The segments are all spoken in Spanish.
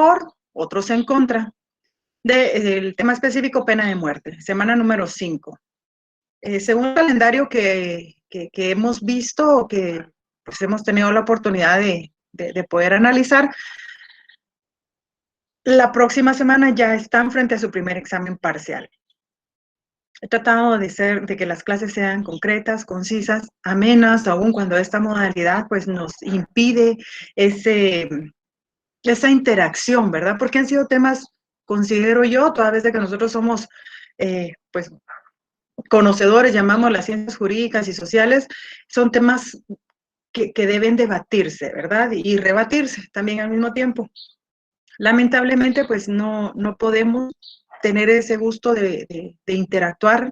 favor, otros en contra del tema específico pena de muerte, semana número 5. Según el calendario que hemos visto o que pues, hemos tenido la oportunidad de poder analizar, la próxima semana ya están frente a su primer examen parcial. He tratado de que las clases sean concretas, concisas, amenas, aun cuando esta modalidad pues, nos impide esa interacción, ¿verdad? Porque han sido temas, considero yo, toda vez de que nosotros somos pues, conocedores, llamamos las ciencias jurídicas y sociales, son temas que deben debatirse, ¿verdad? Y rebatirse también al mismo tiempo. Lamentablemente, pues no podemos tener ese gusto de interactuar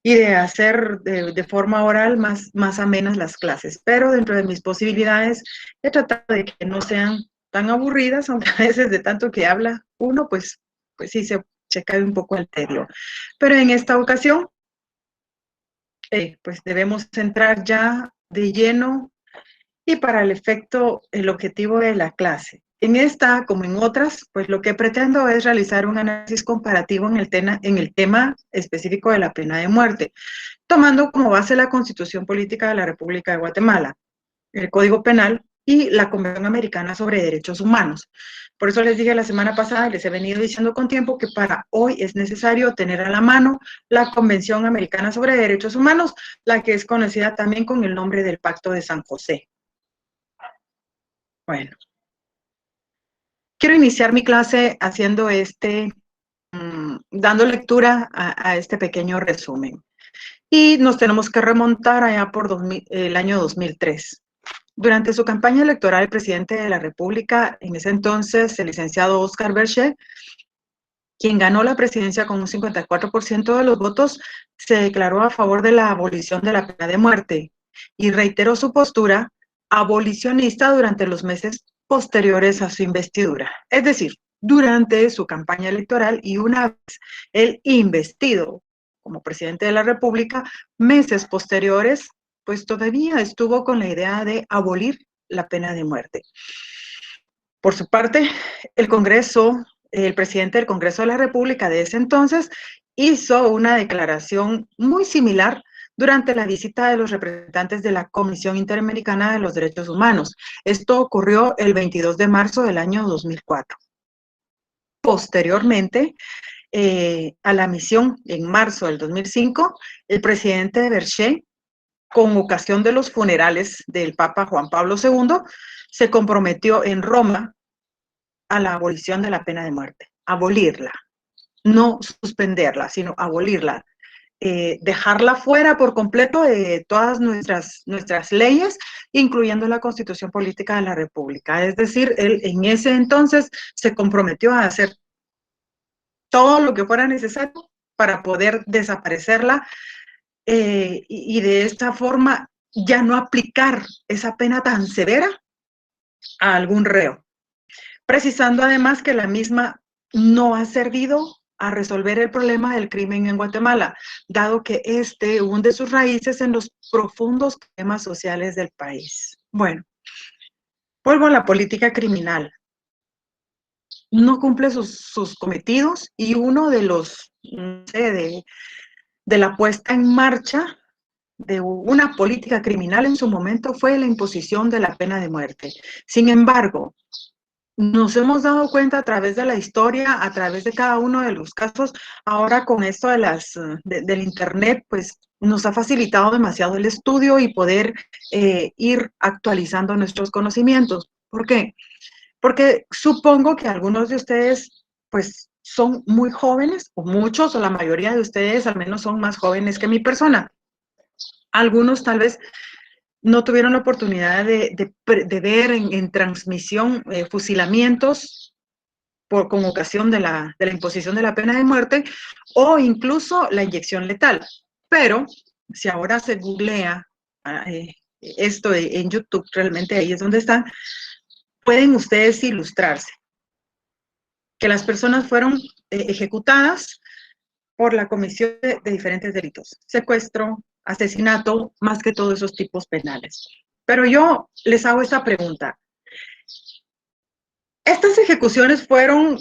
y de hacer de forma oral más amenas las clases. Pero dentro de mis posibilidades he tratado de que no sean tan aburridas, aunque a veces de tanto que habla uno, pues sí se cae un poco el tedio. Pero en esta ocasión, pues debemos entrar ya de lleno y para el efecto, el objetivo de la clase. En esta, como en otras, pues lo que pretendo es realizar un análisis comparativo en el tema específico de la pena de muerte, tomando como base la Constitución Política de la República de Guatemala, el Código Penal y la Convención Americana sobre Derechos Humanos. Por eso les dije la semana pasada, les he venido diciendo con tiempo que para hoy es necesario tener a la mano la Convención Americana sobre Derechos Humanos, la que es conocida también con el nombre del Pacto de San José. Bueno, quiero iniciar mi clase haciendo dando lectura a este pequeño resumen. Y nos tenemos que remontar allá por el año 2003. Durante su campaña electoral, el presidente de la República, en ese entonces, el licenciado Oscar Berger, quien ganó la presidencia con un 54% de los votos, se declaró a favor de la abolición de la pena de muerte y reiteró su postura abolicionista durante los meses posteriores a su investidura. Es decir, durante su campaña electoral y una vez él investido como presidente de la República, meses posteriores, pues todavía estuvo con la idea de abolir la pena de muerte. Por su parte, el presidente del Congreso de la República de ese entonces hizo una declaración muy similar durante la visita de los representantes de la Comisión Interamericana de los Derechos Humanos. Esto ocurrió el 22 de marzo del año 2004. Posteriormente, a la misión en marzo del 2005, el presidente Berger, con ocasión de los funerales del Papa Juan Pablo II, se comprometió en Roma a la abolición de la pena de muerte, abolirla, no suspenderla, sino abolirla, dejarla fuera por completo de todas nuestras leyes, incluyendo la Constitución Política de la República. Es decir, él en ese entonces se comprometió a hacer todo lo que fuera necesario para poder desaparecerla y de esta forma ya no aplicar esa pena tan severa a algún reo, precisando además que la misma no ha servido a resolver el problema del crimen en Guatemala, dado que este hunde sus raíces en los profundos temas sociales del país. Bueno, vuelvo a la política criminal. No cumple sus cometidos y uno de los, no sé, de la puesta en marcha de una política criminal en su momento fue la imposición de la pena de muerte. Sin embargo, nos hemos dado cuenta a través de la historia, a través de cada uno de los casos, ahora con esto del internet, pues nos ha facilitado demasiado el estudio y poder ir actualizando nuestros conocimientos. ¿Por qué? Porque supongo que algunos de ustedes, pues, son muy jóvenes, o muchos, o la mayoría de ustedes al menos son más jóvenes que mi persona. Algunos tal vez no tuvieron la oportunidad de ver en transmisión fusilamientos con ocasión de la imposición de la pena de muerte o incluso la inyección letal. Pero si ahora se googlea esto en YouTube, realmente ahí es donde están, pueden ustedes ilustrarse que las personas fueron ejecutadas por la comisión de diferentes delitos, secuestro, asesinato, más que todos esos tipos penales. Pero yo les hago esta pregunta. Estas ejecuciones fueron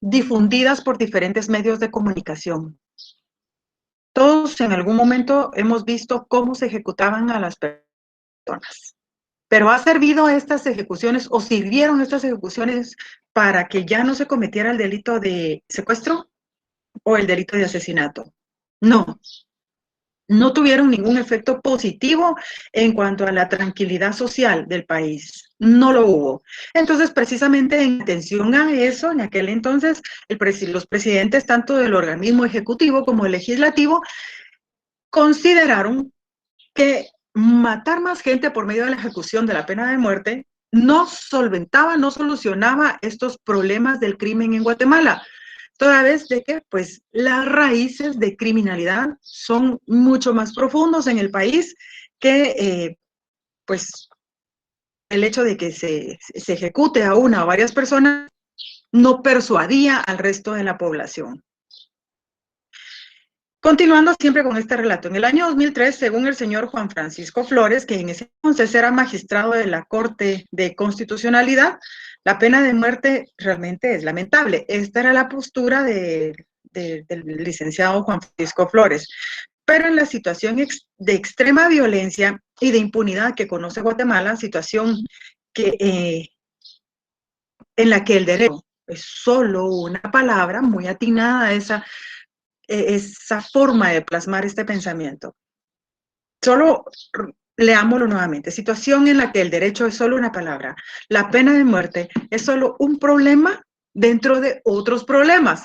difundidas por diferentes medios de comunicación. Todos en algún momento hemos visto cómo se ejecutaban a las personas. Pero ¿ha servido estas ejecuciones o sirvieron estas ejecuciones para que ya no se cometiera el delito de secuestro o el delito de asesinato? No. No tuvieron ningún efecto positivo en cuanto a la tranquilidad social del país. No lo hubo. Entonces, precisamente en atención a eso, en aquel entonces, los presidentes tanto del organismo ejecutivo como el legislativo consideraron que matar más gente por medio de la ejecución de la pena de muerte no solventaba, no solucionaba estos problemas del crimen en Guatemala, toda vez de que pues las raíces de criminalidad son mucho más profundos en el país que pues el hecho de que se ejecute a una o varias personas no persuadía al resto de la población. Continuando siempre con este relato, en el año 2003, según el señor Juan Francisco Flores, que en ese entonces era magistrado de la Corte de Constitucionalidad, la pena de muerte realmente es lamentable. Esta era la postura del licenciado Juan Francisco Flores. Pero en la situación de extrema violencia y de impunidad que conoce Guatemala, situación que, en la que el derecho es solo una palabra muy atinada a esa forma de plasmar este pensamiento. Solo leámoslo nuevamente. Situación en la que el derecho es solo una palabra. La pena de muerte es solo un problema dentro de otros problemas.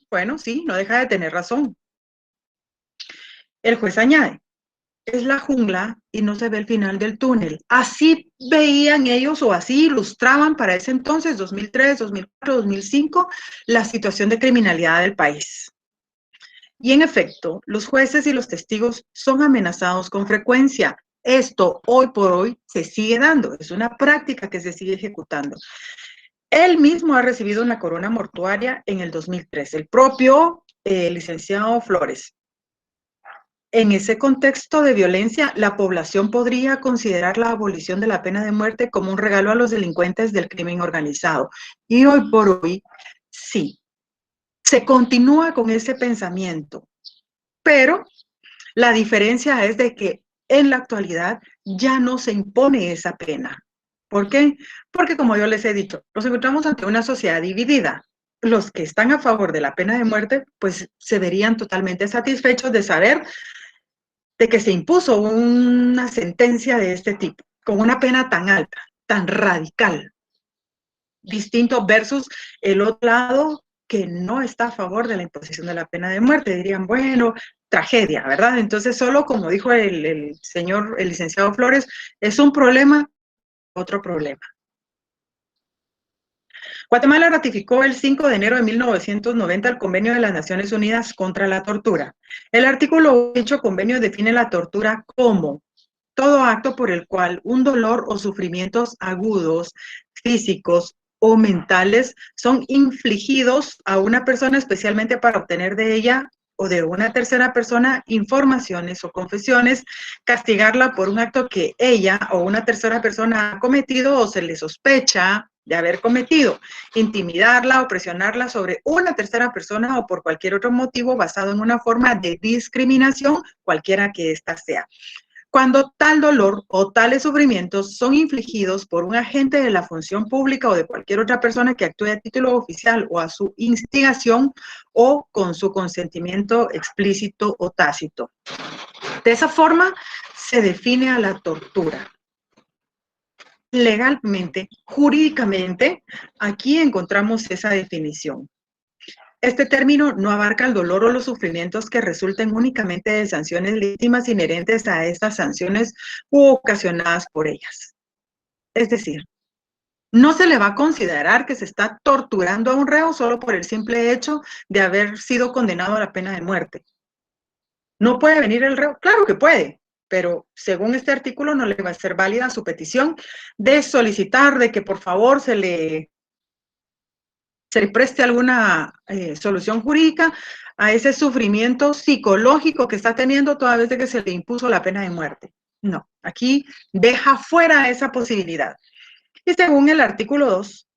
Bueno, sí, no deja de tener razón. El juez añade, es la jungla y no se ve el final del túnel. Así veían ellos o así ilustraban para ese entonces, 2003, 2004, 2005, la situación de criminalidad del país. Y en efecto, los jueces y los testigos son amenazados con frecuencia. Esto hoy por hoy se sigue dando, es una práctica que se sigue ejecutando. Él mismo ha recibido una corona mortuaria en el 2003, el propio licenciado Flores. En ese contexto de violencia, la población podría considerar la abolición de la pena de muerte como un regalo a los delincuentes del crimen organizado. Y hoy por hoy, sí, se continúa con ese pensamiento, pero la diferencia es de que en la actualidad ya no se impone esa pena. ¿Por qué? Porque como yo les he dicho, nos encontramos ante una sociedad dividida. Los que están a favor de la pena de muerte, pues se verían totalmente satisfechos de saber de que se impuso una sentencia de este tipo, con una pena tan alta, tan radical, distinto versus el otro lado que no está a favor de la imposición de la pena de muerte. Dirían, bueno, tragedia, ¿verdad? Entonces, solo como dijo el licenciado Flores, es un problema, otro problema. Guatemala ratificó el 5 de enero de 1990 el Convenio de las Naciones Unidas contra la Tortura. El artículo 8 convenio define la tortura como todo acto por el cual un dolor o sufrimientos agudos, físicos o mentales son infligidos a una persona especialmente para obtener de ella o de una tercera persona informaciones o confesiones, castigarla por un acto que ella o una tercera persona ha cometido o se le sospecha de haber cometido, intimidarla o presionarla sobre una tercera persona o por cualquier otro motivo basado en una forma de discriminación, cualquiera que ésta sea. Cuando tal dolor o tales sufrimientos son infligidos por un agente de la función pública o de cualquier otra persona que actúe a título oficial o a su instigación o con su consentimiento explícito o tácito. De esa forma se define a la tortura. Legalmente, jurídicamente, aquí encontramos esa definición. Este término no abarca el dolor o los sufrimientos que resulten únicamente de sanciones legítimas inherentes a estas sanciones u ocasionadas por ellas. Es decir, no se le va a considerar que se está torturando a un reo solo por el simple hecho de haber sido condenado a la pena de muerte. ¿No puede venir el reo? Claro que puede, pero según este artículo no le va a ser válida su petición de solicitar de que por favor se le preste alguna solución jurídica a ese sufrimiento psicológico que está teniendo toda vez de que se le impuso la pena de muerte. No, aquí deja fuera esa posibilidad. Y según el artículo 2,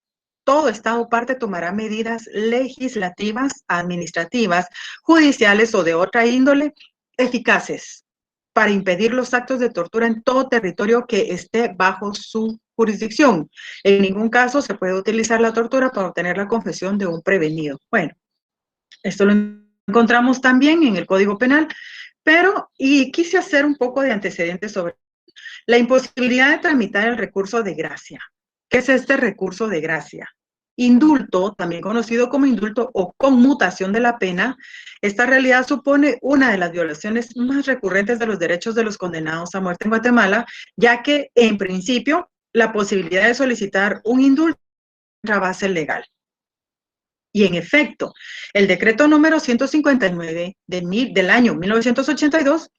todo Estado o parte tomará medidas legislativas, administrativas, judiciales o de otra índole eficaces para impedir los actos de tortura en todo territorio que esté bajo su jurisdicción. En ningún caso se puede utilizar la tortura para obtener la confesión de un prevenido. Bueno, esto lo encontramos también en el Código Penal, y quise hacer un poco de antecedentes sobre la imposibilidad de tramitar el recurso de gracia. ¿Qué es este recurso de gracia? Indulto, también conocido como indulto o conmutación de la pena, esta realidad supone una de las violaciones más recurrentes de los derechos de los condenados a muerte en Guatemala, ya que, en principio, la posibilidad de solicitar un indulto es una base legal. Y en efecto, el decreto número 159 del año 1982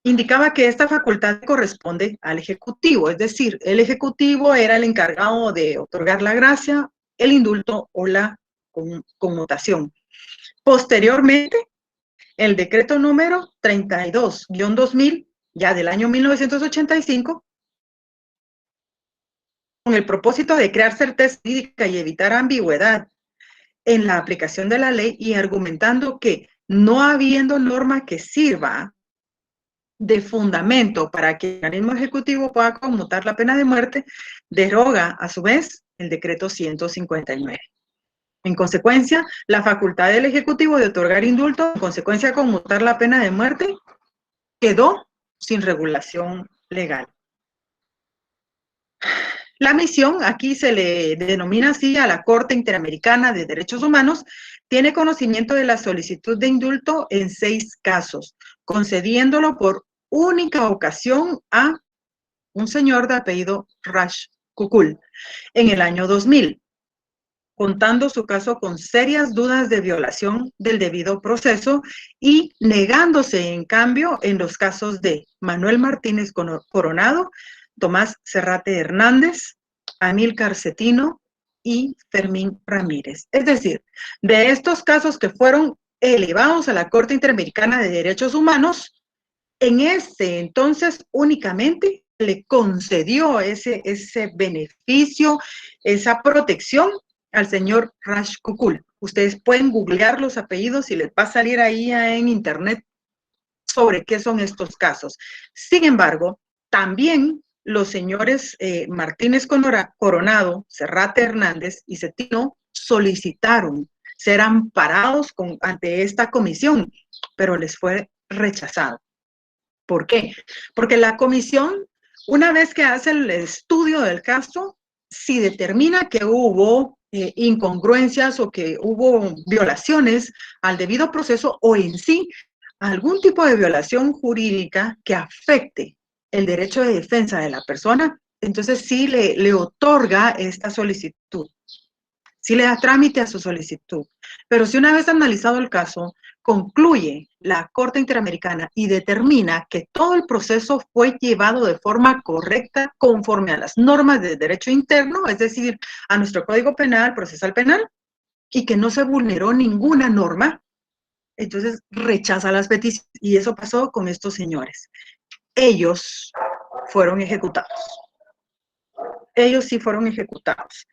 indicaba que esta facultad corresponde al Ejecutivo, es decir, el Ejecutivo era el encargado de otorgar la gracia, el indulto o la conmutación. Posteriormente, el decreto número 32-2000, ya del año 1985, con el propósito de crear certeza jurídica y evitar ambigüedad en la aplicación de la ley y argumentando que no habiendo norma que sirva de fundamento para que el organismo ejecutivo pueda conmutar la pena de muerte, deroga a su vez el decreto 159. En consecuencia, la facultad del Ejecutivo de otorgar indulto, en consecuencia de conmutar la pena de muerte, quedó sin regulación legal. La misión, aquí se le denomina así a la Corte Interamericana de Derechos Humanos, tiene conocimiento de la solicitud de indulto en 6 casos, concediéndolo por única ocasión a un señor de apellido Rash Kukul en el año 2000, contando su caso con serias dudas de violación del debido proceso y negándose, en cambio, en los casos de Manuel Martínez Coronado, Tomás Serrate Hernández, Amílcar Cetino y Fermín Ramírez. Es decir, de estos casos que fueron elevados a la Corte Interamericana de Derechos Humanos, en ese entonces únicamente le concedió ese beneficio, esa protección al señor Rash Kukul. Ustedes pueden googlear los apellidos y les va a salir ahí en internet sobre qué son estos casos. Sin embargo, también los señores Martínez Coronado, Serrate Hernández y Cetino solicitaron ser amparados ante esta comisión, pero les fue rechazado. ¿Por qué? Porque la comisión, una vez que hace el estudio del caso, si determina que hubo incongruencias o que hubo violaciones al debido proceso o en sí algún tipo de violación jurídica que afecte el derecho de defensa de la persona, entonces sí le otorga esta solicitud, sí le da trámite a su solicitud. Pero si una vez analizado el caso, concluye la Corte Interamericana y determina que todo el proceso fue llevado de forma correcta conforme a las normas de derecho interno, es decir, a nuestro Código Penal, Procesal Penal, y que no se vulneró ninguna norma, entonces rechaza las peticiones. Y eso pasó con estos señores. Ellos fueron ejecutados. Ellos sí fueron ejecutados.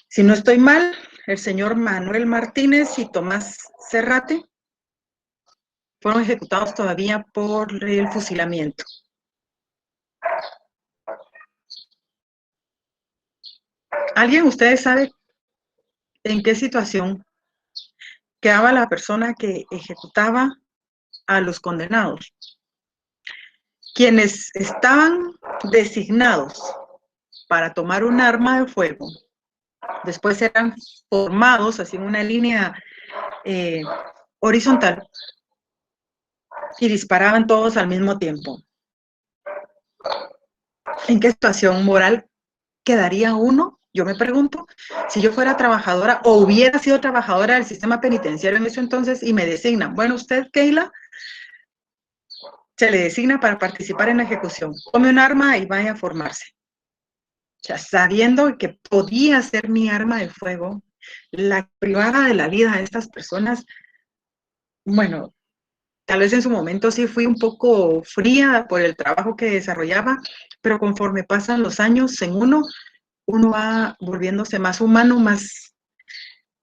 Si no estoy mal, el señor Manuel Martínez y Tomás Serrate fueron ejecutados todavía por el fusilamiento. ¿Alguien, ustedes sabe en qué situación quedaba la persona que ejecutaba a los condenados? Quienes estaban designados para tomar un arma de fuego, después eran formados así en una línea horizontal y disparaban todos al mismo tiempo. ¿En qué situación moral quedaría uno? Yo me pregunto, si yo fuera trabajadora o hubiera sido trabajadora del sistema penitenciario en ese entonces y me designan, bueno, usted, Keila, se le designa para participar en la ejecución, tome un arma y vaya a formarse. O sea, sabiendo que podía ser mi arma de fuego, la privada de la vida de estas personas, bueno, tal vez en su momento sí fui un poco fría por el trabajo que desarrollaba, pero conforme pasan los años en uno, uno va volviéndose más humano, más,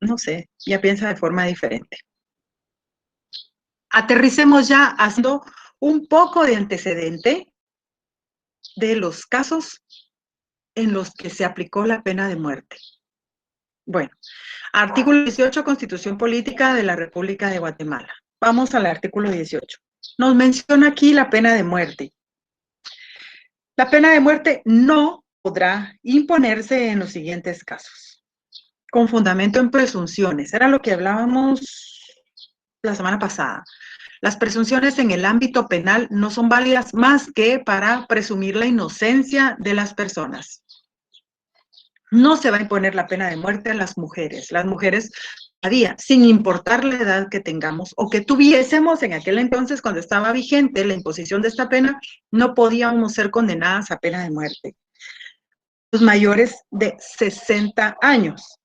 no sé, ya piensa de forma diferente. Aterricemos ya haciendo un poco de antecedente de los casos en los que se aplicó la pena de muerte. Bueno, artículo 18, Constitución Política de la República de Guatemala. Vamos al artículo 18. Nos menciona aquí la pena de muerte. La pena de muerte no podrá imponerse en los siguientes casos. Con fundamento en presunciones. Era lo que hablábamos la semana pasada. Las presunciones en el ámbito penal no son válidas más que para presumir la inocencia de las personas. No se va a imponer la pena de muerte a las mujeres. Las mujeres, sin importar la edad que tengamos o que tuviésemos en aquel entonces cuando estaba vigente la imposición de esta pena, no podíamos ser condenadas a pena de muerte. Los mayores de 60 años,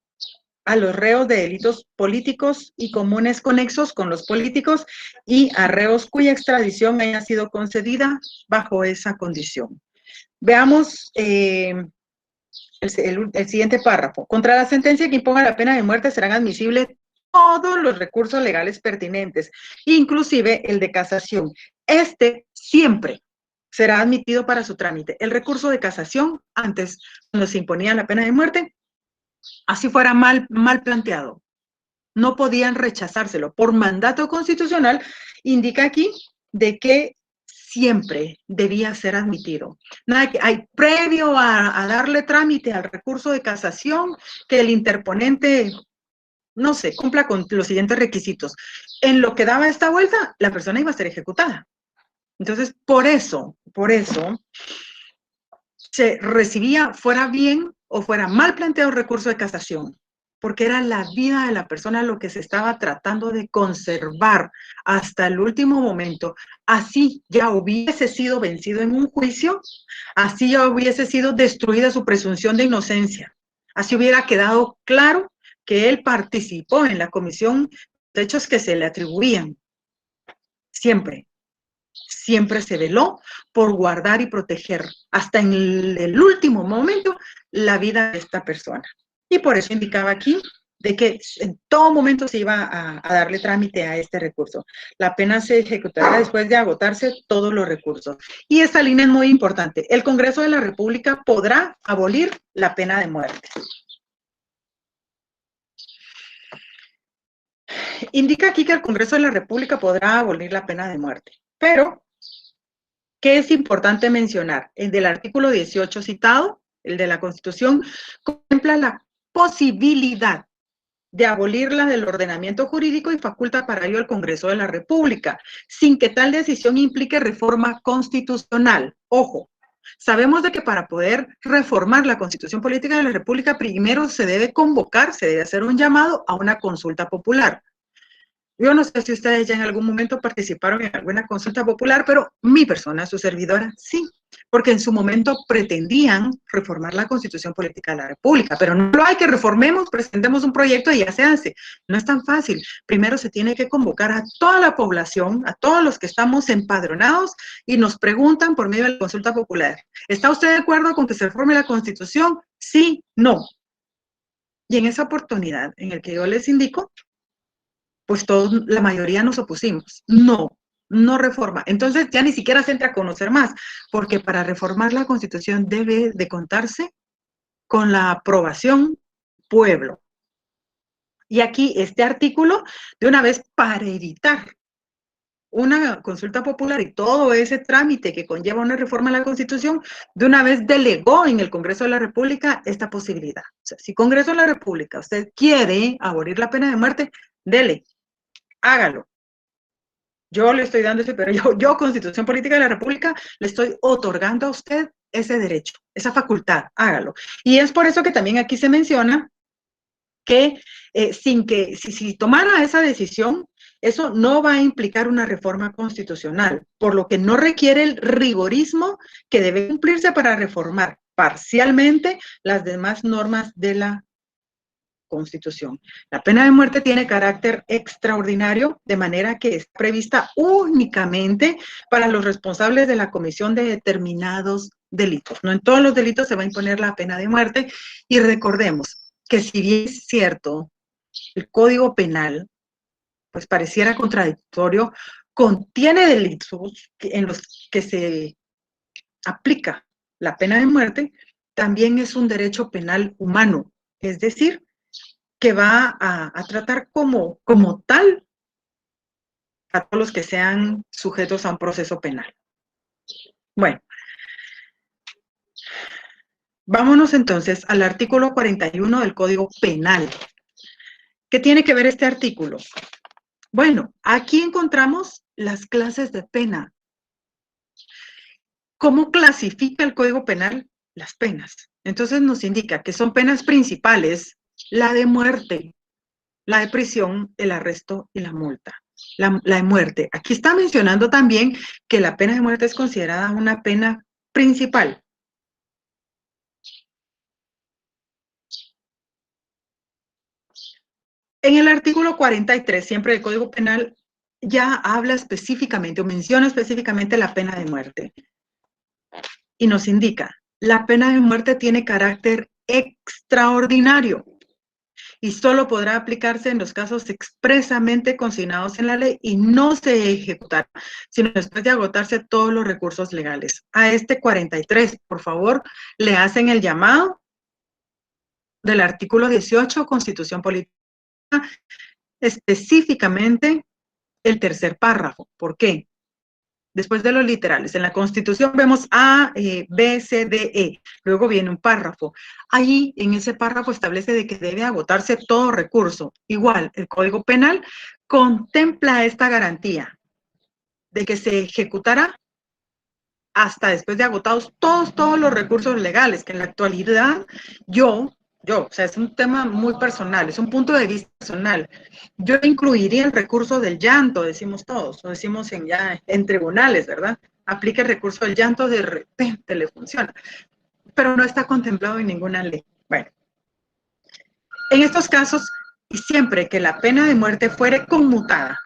a los reos de delitos políticos y comunes conexos con los políticos y a reos cuya extradición haya sido concedida bajo esa condición. Veamos el siguiente párrafo. Contra la sentencia que imponga la pena de muerte serán admisibles todos los recursos legales pertinentes, inclusive el de casación. Este siempre será admitido para su trámite. El recurso de casación, antes, cuando se imponía la pena de muerte, así fuera mal planteado, no podían rechazárselo. Por mandato constitucional, indica aquí de que siempre debía ser admitido. Nada que hay previo a darle trámite al recurso de casación, que el interponente, no sé, cumpla con los siguientes requisitos. En lo que daba esta vuelta, la persona iba a ser ejecutada. Entonces, por eso, se recibía, fuera bien o fuera mal planteado el recurso de casación, porque era la vida de la persona lo que se estaba tratando de conservar hasta el último momento. Así ya hubiese sido vencido en un juicio, así ya hubiese sido destruida su presunción de inocencia, así hubiera quedado claro que él participó en la comisión de hechos que se le atribuían. Siempre se veló por guardar y proteger hasta en el último momento la vida de esta persona. Y por eso indicaba aquí de que en todo momento se iba a darle trámite a este recurso. La pena se ejecutará después de agotarse todos los recursos. Y esta línea es muy importante. El Congreso de la República podrá abolir la pena de muerte. Indica aquí que el Congreso de la República podrá abolir la pena de muerte, pero ¿qué es importante mencionar? El del artículo 18 citado, el de la Constitución, contempla la posibilidad de abolirla del ordenamiento jurídico y faculta para ello al Congreso de la República, sin que tal decisión implique reforma constitucional. Ojo, sabemos de que para poder reformar la Constitución Política de la República, primero se debe convocar, se debe hacer un llamado a una consulta popular. Yo no sé si ustedes ya en algún momento participaron en alguna consulta popular, pero mi persona, su servidora, sí, porque en su momento pretendían reformar la Constitución Política de la República, pero no lo hay que reformemos, presentemos un proyecto y ya se hace. No es tan fácil. Primero se tiene que convocar a toda la población, a todos los que estamos empadronados y nos preguntan por medio de la consulta popular. ¿Está usted de acuerdo con que se reforme la Constitución? Sí, no. Y en esa oportunidad en el que yo les indico, pues todos, la mayoría nos opusimos. No reforma. Entonces ya ni siquiera se entra a conocer más, porque para reformar la Constitución debe de contarse con la aprobación pueblo. Y aquí este artículo, de una vez para evitar una consulta popular y todo ese trámite que conlleva una reforma a la Constitución, de una vez delegó en el Congreso de la República esta posibilidad. O sea, si Congreso de la República usted quiere abolir la pena de muerte, dele. Hágalo. Yo le estoy dando ese, pero yo, Constitución Política de la República, le estoy otorgando a usted ese derecho, esa facultad, hágalo. Y es por eso que también aquí se menciona que si tomara esa decisión, eso no va a implicar una reforma constitucional, por lo que no requiere el rigorismo que debe cumplirse para reformar parcialmente las demás normas de la Constitución. La pena de muerte tiene carácter extraordinario, de manera que es prevista únicamente para los responsables de la comisión de determinados delitos. No en todos los delitos se va a imponer la pena de muerte. Y recordemos que si bien es cierto, el Código Penal, pues pareciera contradictorio, contiene delitos en los que se aplica la pena de muerte, también es un derecho penal humano, es decir, que va a tratar como tal a todos los que sean sujetos a un proceso penal. Bueno, vámonos entonces al artículo 41 del Código Penal. ¿Qué tiene que ver este artículo? Bueno, aquí encontramos las clases de pena. ¿Cómo clasifica el Código Penal las penas? Entonces nos indica que son penas principales, la de muerte, la de prisión, el arresto y la multa. La de muerte. Aquí está mencionando también que la pena de muerte es considerada una pena principal. En el artículo 43, siempre del Código Penal, ya habla específicamente o menciona específicamente la pena de muerte. Y nos indica, la pena de muerte tiene carácter extraordinario y solo podrá aplicarse en los casos expresamente consignados en la ley y no se ejecutará, sino después de agotarse todos los recursos legales. A este 43, por favor, le hacen el llamado del artículo 18, Constitución Política, específicamente el tercer párrafo. ¿Por qué? Después de los literales. En la Constitución vemos A, B, C, D, E. Luego viene un párrafo. Ahí, en ese párrafo, establece de que debe agotarse todo recurso. Igual, el Código Penal contempla esta garantía de que se ejecutará hasta después de agotados todos los recursos legales, que en la actualidad o sea, es un tema muy personal, es un punto de vista personal. Yo incluiría el recurso del llanto, decimos todos, o decimos en tribunales, ¿verdad? Aplica el recurso del llanto, de repente le funciona, pero no está contemplado en ninguna ley. Bueno, en estos casos, y siempre que la pena de muerte fuere conmutada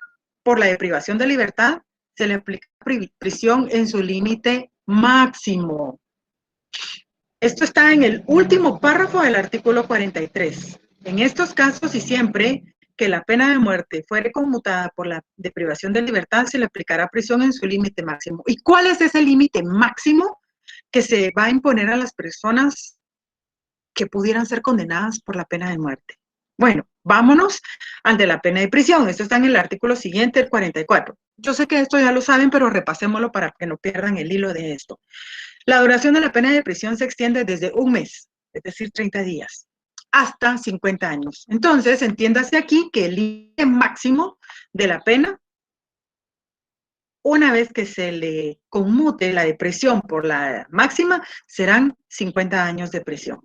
por la deprivación de libertad, se le aplica prisión en su límite máximo. Esto está en el último párrafo del artículo 43. En estos casos y siempre que la pena de muerte fuere conmutada por la deprivación de libertad, se le aplicará prisión en su límite máximo. ¿Y cuál es ese límite máximo que se va a imponer a las personas que pudieran ser condenadas por la pena de muerte? Bueno, vámonos al de la pena de prisión. Esto está en el artículo siguiente, el 44. Yo sé que esto ya lo saben, pero repasémoslo para que no pierdan el hilo de esto. La duración de la pena de prisión se extiende desde un mes, es decir, 30 días, hasta 50 años. Entonces, entiéndase aquí que el límite máximo de la pena, una vez que se le conmute la de prisión por la máxima, serán 50 años de prisión.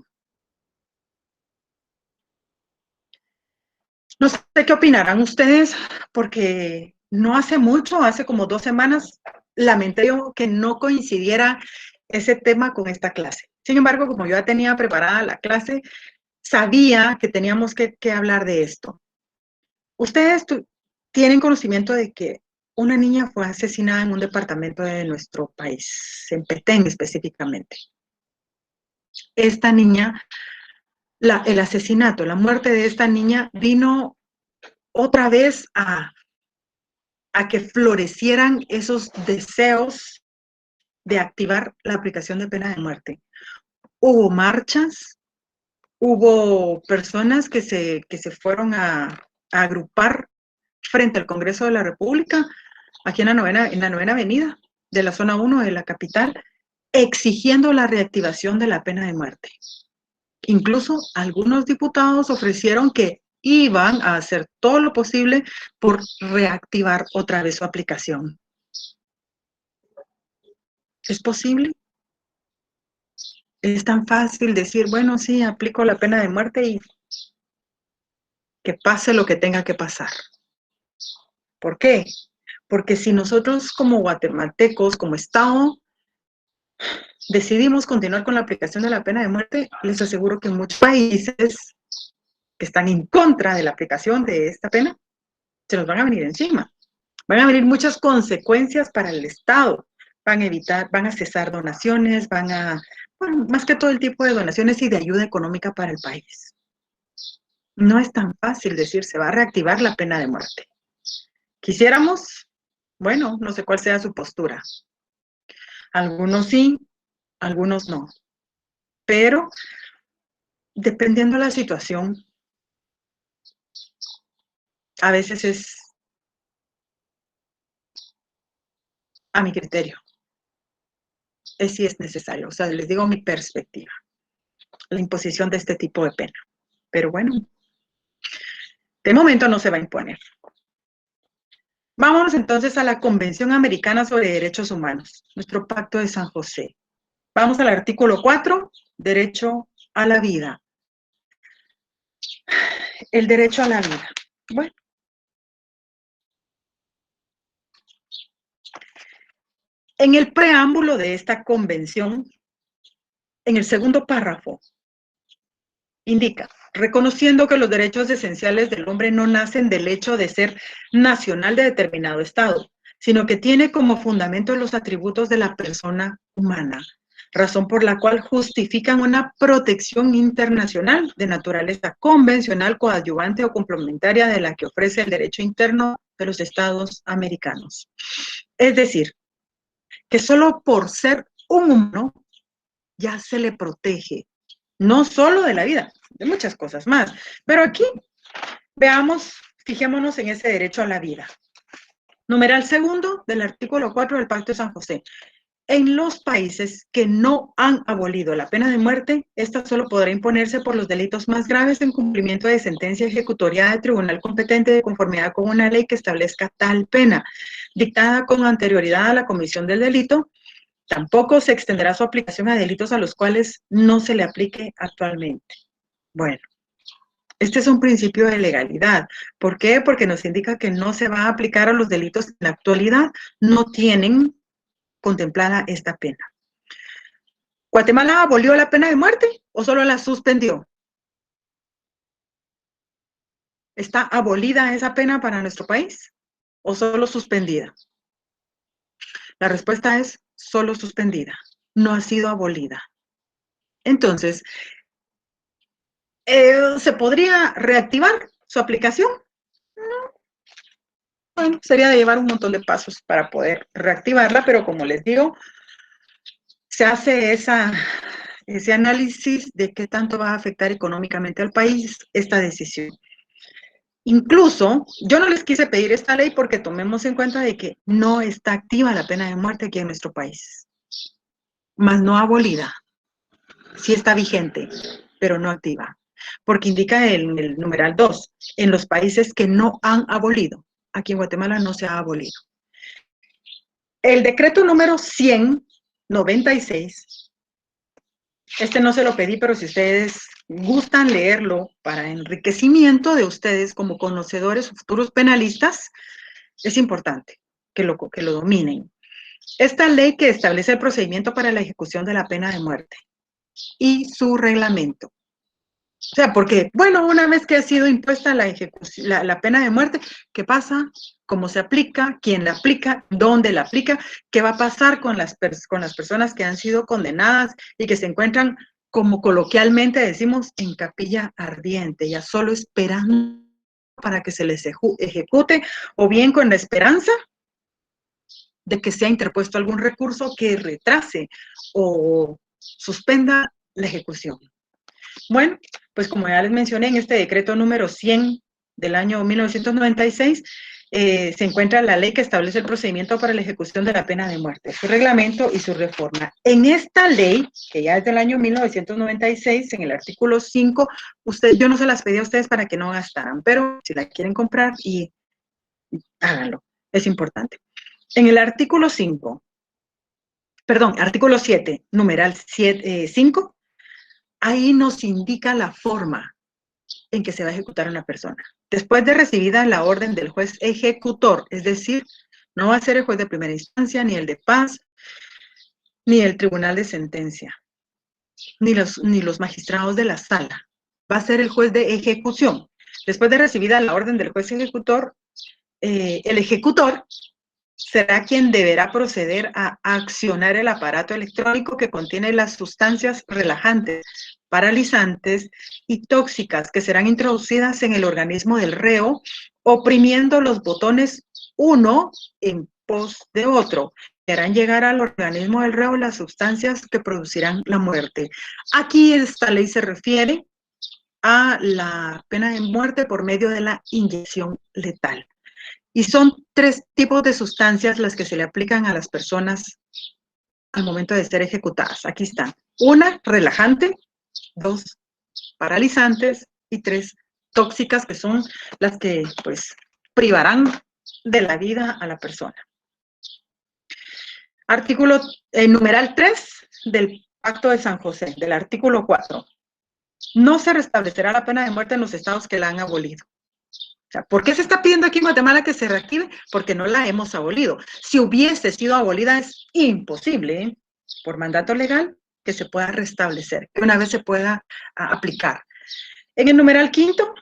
No sé qué opinarán ustedes, porque no hace mucho, hace como 2 semanas, lamenté yo que no coincidiera ese tema con esta clase. Sin embargo, como yo ya tenía preparada la clase, sabía que teníamos que hablar de esto. Ustedes tienen conocimiento de que una niña fue asesinada en un departamento de nuestro país, en Petén específicamente. Esta niña, el asesinato, la muerte de esta niña vino otra vez a que florecieran esos deseos de activar la aplicación de pena de muerte. Hubo marchas, hubo personas que se fueron a agrupar frente al Congreso de la República, aquí en la novena avenida de la zona 1 de la capital, exigiendo la reactivación de la pena de muerte. Incluso algunos diputados ofrecieron que iban a hacer todo lo posible por reactivar otra vez su aplicación. ¿Es posible? Es tan fácil decir, bueno, sí, aplico la pena de muerte y que pase lo que tenga que pasar. ¿Por qué? Porque si nosotros como guatemaltecos, como Estado, decidimos continuar con la aplicación de la pena de muerte, les aseguro que muchos países que están en contra de la aplicación de esta pena, se nos van a venir encima. Van a venir muchas consecuencias para el Estado, van a cesar donaciones, bueno, más que todo el tipo de donaciones y de ayuda económica para el país. No es tan fácil decir, se va a reactivar la pena de muerte. Quisiéramos, bueno, no sé cuál sea su postura. Algunos sí, algunos no. Pero, dependiendo de la situación, a veces es a mi criterio. Si es necesario. O sea, les digo mi perspectiva. La imposición de este tipo de pena. Pero bueno, de momento no se va a imponer. Vámonos entonces a la Convención Americana sobre Derechos Humanos, nuestro Pacto de San José. Vamos al artículo 4, derecho a la vida. El derecho a la vida. Bueno. En el preámbulo de esta convención, en el segundo párrafo, indica, reconociendo que los derechos esenciales del hombre no nacen del hecho de ser nacional de determinado Estado, sino que tiene como fundamento los atributos de la persona humana, razón por la cual justifican una protección internacional de naturaleza convencional, coadyuvante o complementaria de la que ofrece el derecho interno de los Estados americanos. Es decir, que solo por ser un humano ya se le protege, no solo de la vida, de muchas cosas más. Pero aquí, veamos, fijémonos en ese derecho a la vida. Numeral segundo del artículo 4 del Pacto de San José. En los países que no han abolido la pena de muerte, esta solo podrá imponerse por los delitos más graves en cumplimiento de sentencia ejecutoria del tribunal competente de conformidad con una ley que establezca tal pena, dictada con anterioridad a la comisión del delito. Tampoco se extenderá su aplicación a delitos a los cuales no se le aplique actualmente. Bueno, este es un principio de legalidad. ¿Por qué? Porque nos indica que no se va a aplicar a los delitos que en la actualidad no tienen contemplada esta pena. ¿Guatemala abolió la pena de muerte o solo la suspendió? ¿Está abolida esa pena para nuestro país o solo suspendida? La respuesta es solo suspendida, no ha sido abolida. Entonces, ¿se podría reactivar su aplicación? No. Bueno, sería de llevar un montón de pasos para poder reactivarla, pero como les digo, se hace ese análisis de qué tanto va a afectar económicamente al país esta decisión. Incluso, yo no les quise pedir esta ley porque tomemos en cuenta de que no está activa la pena de muerte aquí en nuestro país, más no abolida. Sí está vigente, pero no activa, porque indica el numeral 2, en los países que no han abolido. Aquí en Guatemala no se ha abolido. El decreto número 196, este no se lo pedí, pero si ustedes gustan leerlo para enriquecimiento de ustedes como conocedores o futuros penalistas, es importante que lo dominen. Esta ley que establece el procedimiento para la ejecución de la pena de muerte y su reglamento. O sea, porque, bueno, una vez que ha sido impuesta la pena de muerte, ¿qué pasa? ¿Cómo se aplica? ¿Quién la aplica? ¿Dónde la aplica? ¿Qué va a pasar con las personas que han sido condenadas y que se encuentran, como coloquialmente decimos, en capilla ardiente, ya solo esperando para que se les ejecute, o bien con la esperanza de que sea interpuesto algún recurso que retrase o suspenda la ejecución? Bueno, pues como ya les mencioné, en este decreto número 100 del año 1996, se encuentra la ley que establece el procedimiento para la ejecución de la pena de muerte, su reglamento y su reforma. En esta ley, que ya es del año 1996, en el artículo 5, yo no se las pedí a ustedes para que no gastaran, pero si la quieren comprar, háganlo, es importante. En el artículo 5, perdón, artículo 7, numeral 5, ahí nos indica la forma en que se va a ejecutar una persona. Después de recibida la orden del juez ejecutor, es decir, no va a ser el juez de primera instancia, ni el de paz, ni el tribunal de sentencia, ni los magistrados de la sala. Va a ser el juez de ejecución. Después de recibida la orden del juez ejecutor, el ejecutor será quien deberá proceder a accionar el aparato electrónico que contiene las sustancias relajantes, paralizantes y tóxicas que serán introducidas en el organismo del reo, oprimiendo los botones uno en pos de otro, que harán llegar al organismo del reo las sustancias que producirán la muerte. Aquí esta ley se refiere a la pena de muerte por medio de la inyección letal. Y son 3 tipos de sustancias las que se le aplican a las personas al momento de ser ejecutadas. Aquí están. 1, relajante. 2, paralizantes. Y 3, tóxicas, que son las que, pues, privarán de la vida a la persona. Artículo, numeral 3 del Pacto de San José, del artículo 4. No se restablecerá la pena de muerte en los estados que la han abolido. O sea, ¿por qué se está pidiendo aquí en Guatemala que se reactive? Porque no la hemos abolido. Si hubiese sido abolida, es imposible, por mandato legal, que se pueda restablecer, que una vez se pueda aplicar. En el numeral 5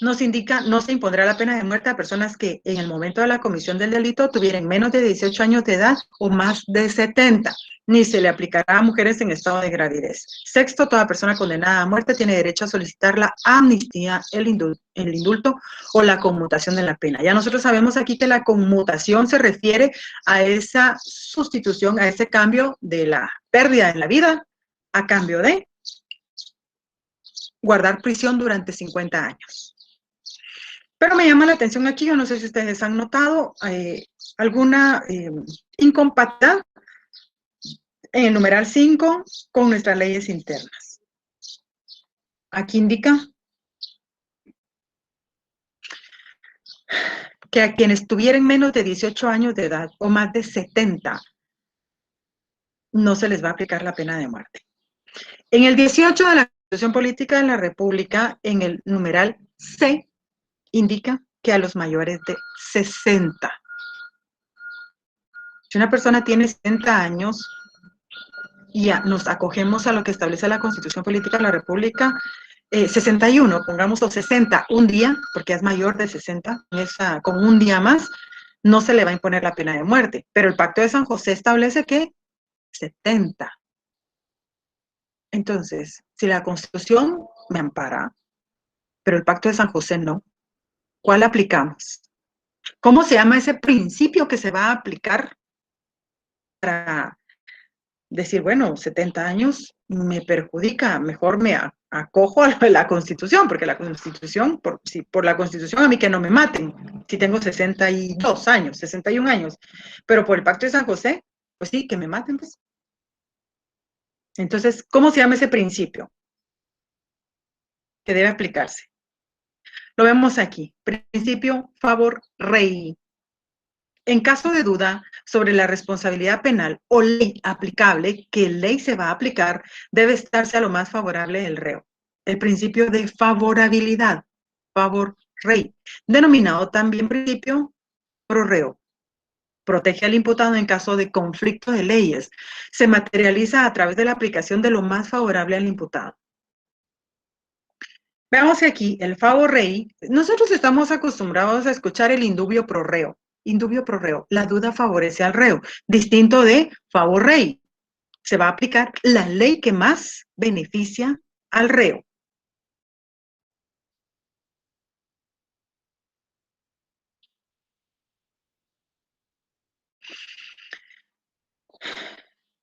nos indica, no se impondrá la pena de muerte a personas que en el momento de la comisión del delito tuvieran menos de 18 años de edad o más de 70, ni se le aplicará a mujeres en estado de gravidez. 6, toda persona condenada a muerte tiene derecho a solicitar la amnistía, el indulto o la conmutación de la pena. Ya nosotros sabemos aquí que la conmutación se refiere a esa sustitución, a ese cambio de la pérdida en la vida a cambio de guardar prisión durante 50 años. Pero me llama la atención aquí, yo no sé si ustedes han notado alguna incompatibilidad en el numeral 5 con nuestras leyes internas. Aquí indica que a quienes tuvieran menos de 18 años de edad o más de 70, no se les va a aplicar la pena de muerte. En el 18 de la Constitución Política de la República, en el numeral C, indica que a los mayores de 60. Si una persona tiene 60 años y nos acogemos a lo que establece la Constitución Política de la República, 61, pongamos, o 60, un día, porque es mayor de 60, con un día más, no se le va a imponer la pena de muerte. Pero el Pacto de San José establece que 70. Entonces, si la Constitución me ampara, pero el Pacto de San José no, ¿cuál aplicamos? ¿Cómo se llama ese principio que se va a aplicar para decir, bueno, 70 años me perjudica, mejor me acojo a la Constitución, porque la Constitución, por la Constitución a mí que no me maten, si tengo 62 años, 61 años, pero por el Pacto de San José, pues sí, que me maten, pues. Entonces, ¿cómo se llama ese principio que debe aplicarse? Lo vemos aquí, principio favor rei. En caso de duda sobre la responsabilidad penal o ley aplicable, ¿qué ley se va a aplicar? Debe estarse a lo más favorable del reo. El principio de favorabilidad, favor rei, denominado también principio pro reo. Protege al imputado en caso de conflicto de leyes. Se materializa a través de la aplicación de lo más favorable al imputado. Veamos que aquí el favor rei, nosotros estamos acostumbrados a escuchar el indubio pro reo. Indubio pro reo, la duda favorece al reo, distinto de favor rei. Se va a aplicar la ley que más beneficia al reo.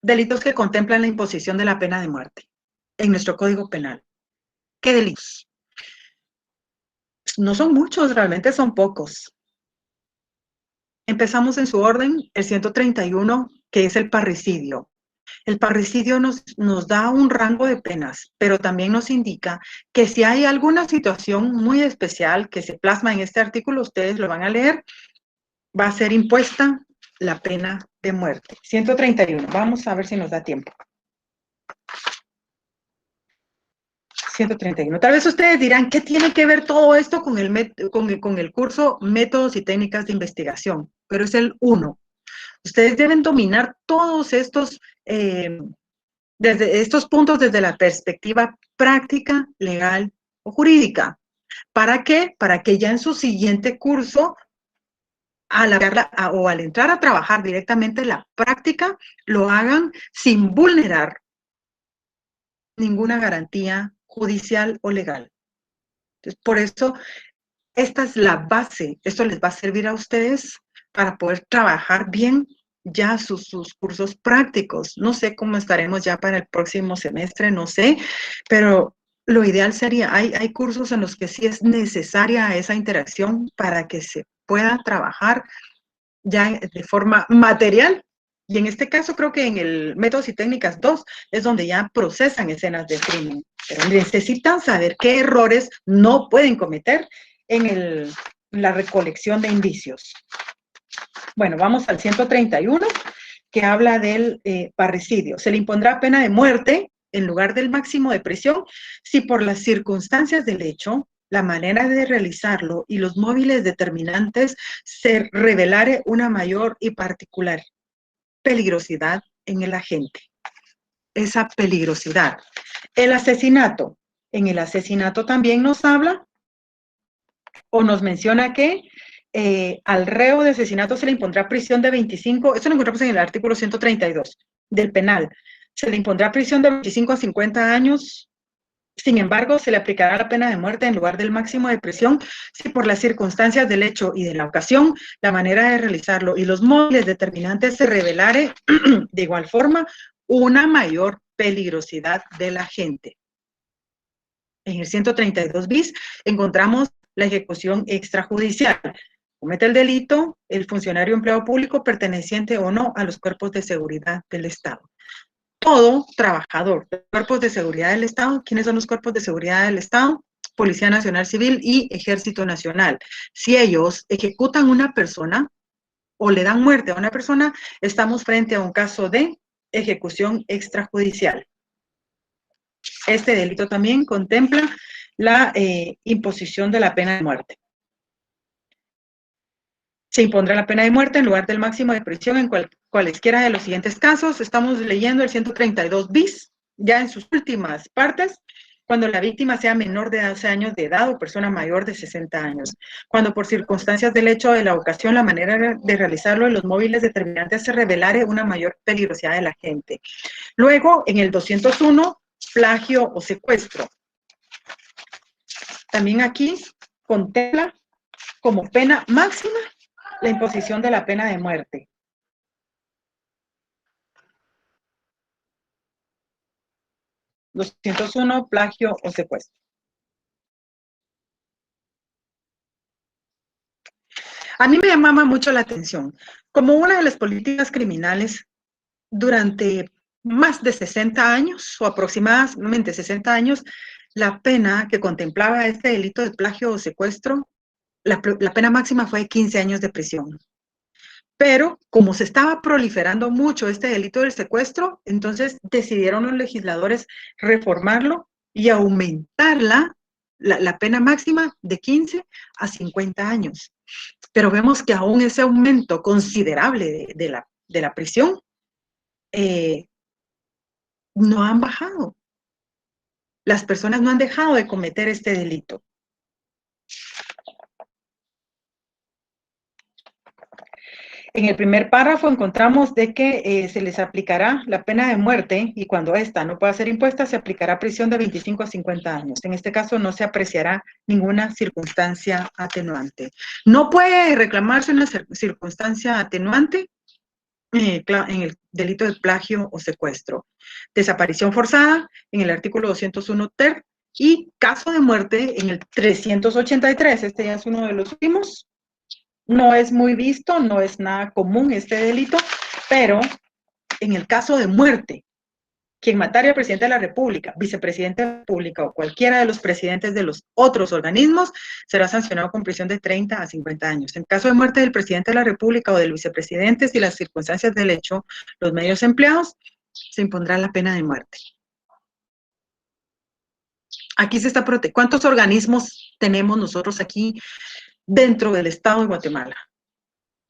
Delitos que contemplan la imposición de la pena de muerte en nuestro Código Penal. ¿Qué delitos? No son muchos, realmente son pocos. Empezamos en su orden, el 131, que es el parricidio. El parricidio nos da un rango de penas, pero también nos indica que si hay alguna situación muy especial que se plasma en este artículo, ustedes lo van a leer, va a ser impuesta la pena de muerte. 131, vamos a ver si nos da tiempo. 131. Tal vez ustedes dirán, ¿qué tiene que ver todo esto con el curso Métodos y Técnicas de Investigación? Pero es el 1. Ustedes deben dominar todos estos, desde estos puntos desde la perspectiva práctica, legal o jurídica. ¿Para qué? Para que ya en su siguiente curso o al entrar a trabajar directamente la práctica, lo hagan sin vulnerar ninguna garantía judicial o legal. Entonces, por eso, esta es la base. Esto les va a servir a ustedes para poder trabajar bien ya sus cursos prácticos. No sé cómo estaremos ya para el próximo semestre, no sé, pero lo ideal sería, hay cursos en los que sí es necesaria esa interacción para que se pueda trabajar ya de forma material. Y en este caso creo que en el Métodos y Técnicas 2 es donde ya procesan escenas de crimen. Pero necesitan saber qué errores no pueden cometer en la recolección de indicios. Bueno, vamos al 131, que habla del parricidio. Se le impondrá pena de muerte en lugar del máximo de prisión si por las circunstancias del hecho, la manera de realizarlo y los móviles determinantes se revelare una mayor y particular peligrosidad en el agente. Esa peligrosidad. El asesinato. En el asesinato también nos habla o nos menciona que al reo de asesinato se le impondrá prisión de 25, esto lo encontramos en el artículo 132 del penal, se le impondrá prisión de 25 a 50 años. Sin embargo, se le aplicará la pena de muerte en lugar del máximo de prisión si por las circunstancias del hecho y de la ocasión, la manera de realizarlo y los móviles determinantes se revelare de igual forma una mayor peligrosidad de la gente. En el 132 bis encontramos la ejecución extrajudicial. Comete el delito el funcionario empleado público perteneciente o no a los cuerpos de seguridad del Estado. Todo trabajador de cuerpos de seguridad del Estado. ¿Quiénes son los cuerpos de seguridad del Estado? Policía Nacional Civil y Ejército Nacional. Si ellos ejecutan una persona o le dan muerte a una persona, estamos frente a un caso de ejecución extrajudicial. Este delito también contempla la imposición de la pena de muerte. Se impondrá la pena de muerte en lugar del máximo de prisión en cualesquiera de los siguientes casos. Estamos leyendo el 132 bis, ya en sus últimas partes, cuando la víctima sea menor de 12 años de edad o persona mayor de 60 años. Cuando por circunstancias del hecho de la ocasión, la manera de realizarlo y los móviles determinantes se revelare una mayor peligrosidad de la gente. Luego, en el 201, plagio o secuestro. También aquí contempla como pena máxima la imposición de la pena de muerte. Los 201, plagio o secuestro. A mí me llamaba mucho la atención. Como una de las políticas criminales durante más de 60 años, o aproximadamente 60 años, la pena que contemplaba este delito de plagio o secuestro, la pena máxima fue de 15 años de prisión. Pero como se estaba proliferando mucho este delito del secuestro, entonces decidieron los legisladores reformarlo y aumentar la pena máxima de 15 a 50 años. Pero vemos que aún ese aumento considerable de la prisión no han bajado. Las personas no han dejado de cometer este delito. En el primer párrafo encontramos de que se les aplicará la pena de muerte y cuando esta no pueda ser impuesta se aplicará prisión de 25 a 50 años. En este caso no se apreciará ninguna circunstancia atenuante. No puede reclamarse una circunstancia atenuante en el delito de plagio o secuestro. Desaparición forzada en el artículo 201 ter y caso de muerte en el 383. Este ya es uno de los últimos. No es muy visto, no es nada común este delito, pero en el caso de muerte, quien matare al presidente de la República, vicepresidente de la República o cualquiera de los presidentes de los otros organismos será sancionado con prisión de 30 a 50 años. En caso de muerte del presidente de la República o del vicepresidente, si las circunstancias del hecho, los medios empleados, se impondrá la pena de muerte. Aquí se está protegiendo. ¿Cuántos organismos tenemos nosotros aquí dentro del Estado de Guatemala?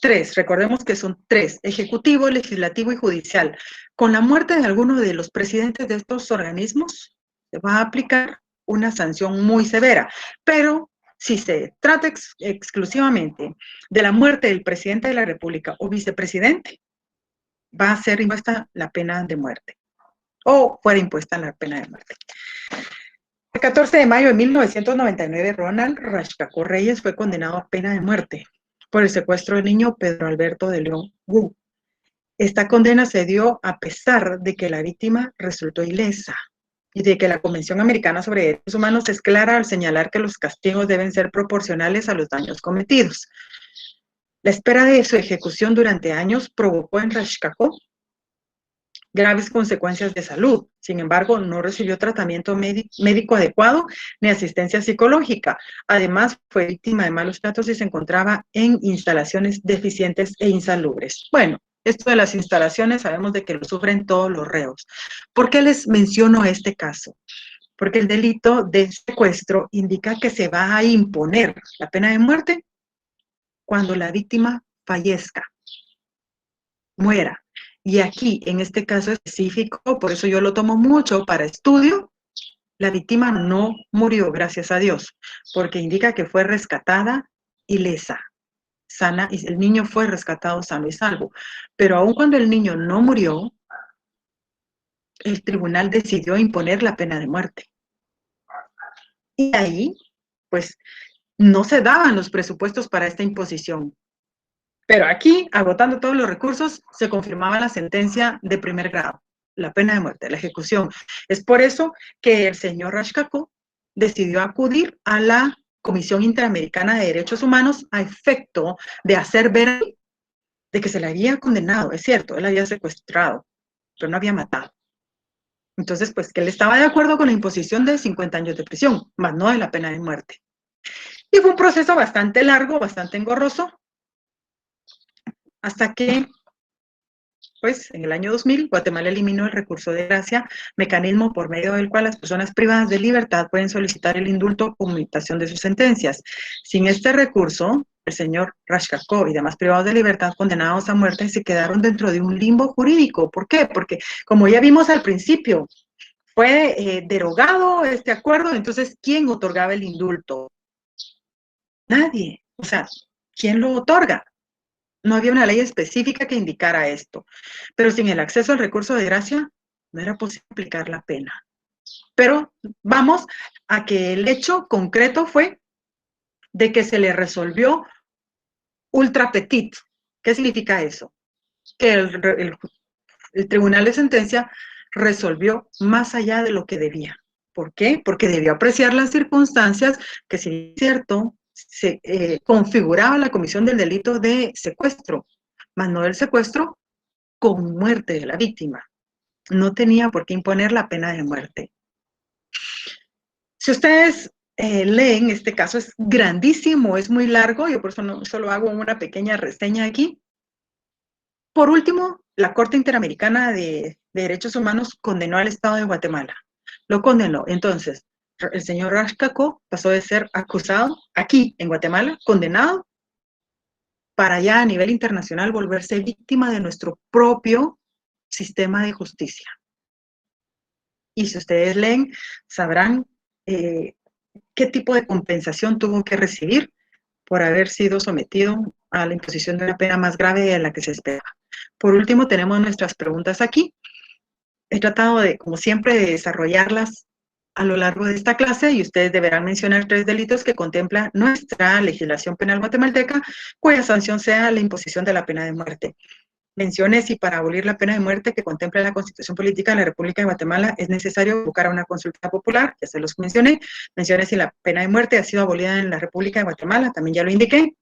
3, recordemos que son 3, ejecutivo, legislativo y judicial. Con la muerte de alguno de los presidentes de estos organismos, se va a aplicar una sanción muy severa, pero Si se trata exclusivamente de la muerte del presidente de la República o vicepresidente, va a ser impuesta la pena de muerte, o fuera impuesta la pena de muerte. El 14 de mayo de 1999, Ronald Raškako Reyes fue condenado a pena de muerte por el secuestro del niño Pedro Alberto de León Wu. Esta condena se dio a pesar de que la víctima resultó ilesa y de que la Convención Americana sobre Derechos Humanos es clara al señalar que los castigos deben ser proporcionales a los daños cometidos. La espera de su ejecución durante años provocó en Raškako graves consecuencias de salud. Sin embargo, no recibió tratamiento médico adecuado ni asistencia psicológica. Además, fue víctima de malos tratos y se encontraba en instalaciones deficientes e insalubres. Bueno, esto de las instalaciones sabemos de que lo sufren todos los reos. ¿Por qué les menciono este caso? Porque el delito de secuestro indica que se va a imponer la pena de muerte cuando la víctima fallezca, muera. Y aquí, en este caso específico, por eso yo lo tomo mucho para estudio, la víctima no murió, gracias a Dios, porque indica que fue rescatada ilesa, sana, y el niño fue rescatado sano y salvo. Pero aun cuando el niño no murió, el tribunal decidió imponer la pena de muerte. Y ahí, pues, no se daban los presupuestos para esta imposición. Pero aquí, agotando todos los recursos, se confirmaba la sentencia de primer grado, la pena de muerte, la ejecución. Es por eso que el señor Raškako decidió acudir a la Comisión Interamericana de Derechos Humanos a efecto de hacer ver de que se le había condenado. Es cierto, él había secuestrado, pero no había matado. Entonces, pues que él estaba de acuerdo con la imposición de 50 años de prisión, más no de la pena de muerte. Y fue un proceso bastante largo, bastante engorroso, hasta que, pues, en el año 2000, Guatemala eliminó el recurso de gracia, mecanismo por medio del cual las personas privadas de libertad pueden solicitar el indulto o conmutación de sus sentencias. Sin este recurso, el señor Raškako y demás privados de libertad condenados a muerte se quedaron dentro de un limbo jurídico. ¿Por qué? Porque, como ya vimos al principio, fue derogado este acuerdo, entonces, ¿quién otorgaba el indulto? Nadie. O sea, ¿quién lo otorga? No había una ley específica que indicara esto, pero sin el acceso al recurso de gracia no era posible aplicar la pena. Pero vamos a que el hecho concreto fue de que se le resolvió ultra petit. ¿Qué significa eso? Que el tribunal de sentencia resolvió más allá de lo que debía. ¿Por qué? Porque debió apreciar las circunstancias que, si es cierto, se configuraba la comisión del delito de secuestro, más no del secuestro con muerte de la víctima. No tenía por qué imponer la pena de muerte. Si ustedes leen, este caso es grandísimo, es muy largo, yo por eso no, solo hago una pequeña reseña aquí. Por último, la Corte Interamericana de Derechos Humanos condenó al Estado de Guatemala. Lo condenó. Entonces, el señor Raškako pasó de ser acusado aquí en Guatemala, condenado, para allá a nivel internacional volverse víctima de nuestro propio sistema de justicia. Y si ustedes leen, sabrán qué tipo de compensación tuvo que recibir por haber sido sometido a la imposición de una pena más grave de la que se esperaba. Por último, tenemos nuestras preguntas aquí. He tratado de, como siempre, de desarrollarlas a lo largo de esta clase y ustedes deberán mencionar 3 delitos que contempla nuestra legislación penal guatemalteca, cuya sanción sea la imposición de la pena de muerte. Mencione si para abolir la pena de muerte que contempla la Constitución Política de la República de Guatemala es necesario buscar a una consulta popular, ya se los mencioné. Mencione si la pena de muerte ha sido abolida en la República de Guatemala, también ya lo indiqué.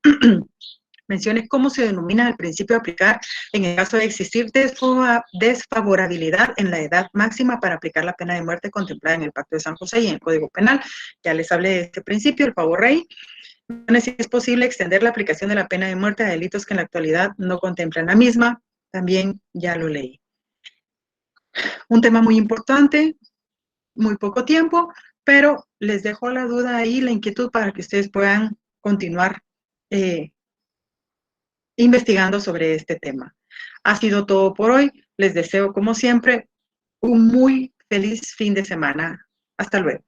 Mencione cómo se denomina el principio a aplicar en el caso de existir desfavorabilidad en la edad máxima para aplicar la pena de muerte contemplada en el Pacto de San José y en el Código Penal. Ya les hablé de este principio, el favor rey. Si es posible extender la aplicación de la pena de muerte a delitos que en la actualidad no contemplan la misma, también ya lo leí. Un tema muy importante, muy poco tiempo, pero les dejo la duda ahí, la inquietud para que ustedes puedan continuar investigando sobre este tema. Ha sido todo por hoy. Les deseo, como siempre, un muy feliz fin de semana. Hasta luego.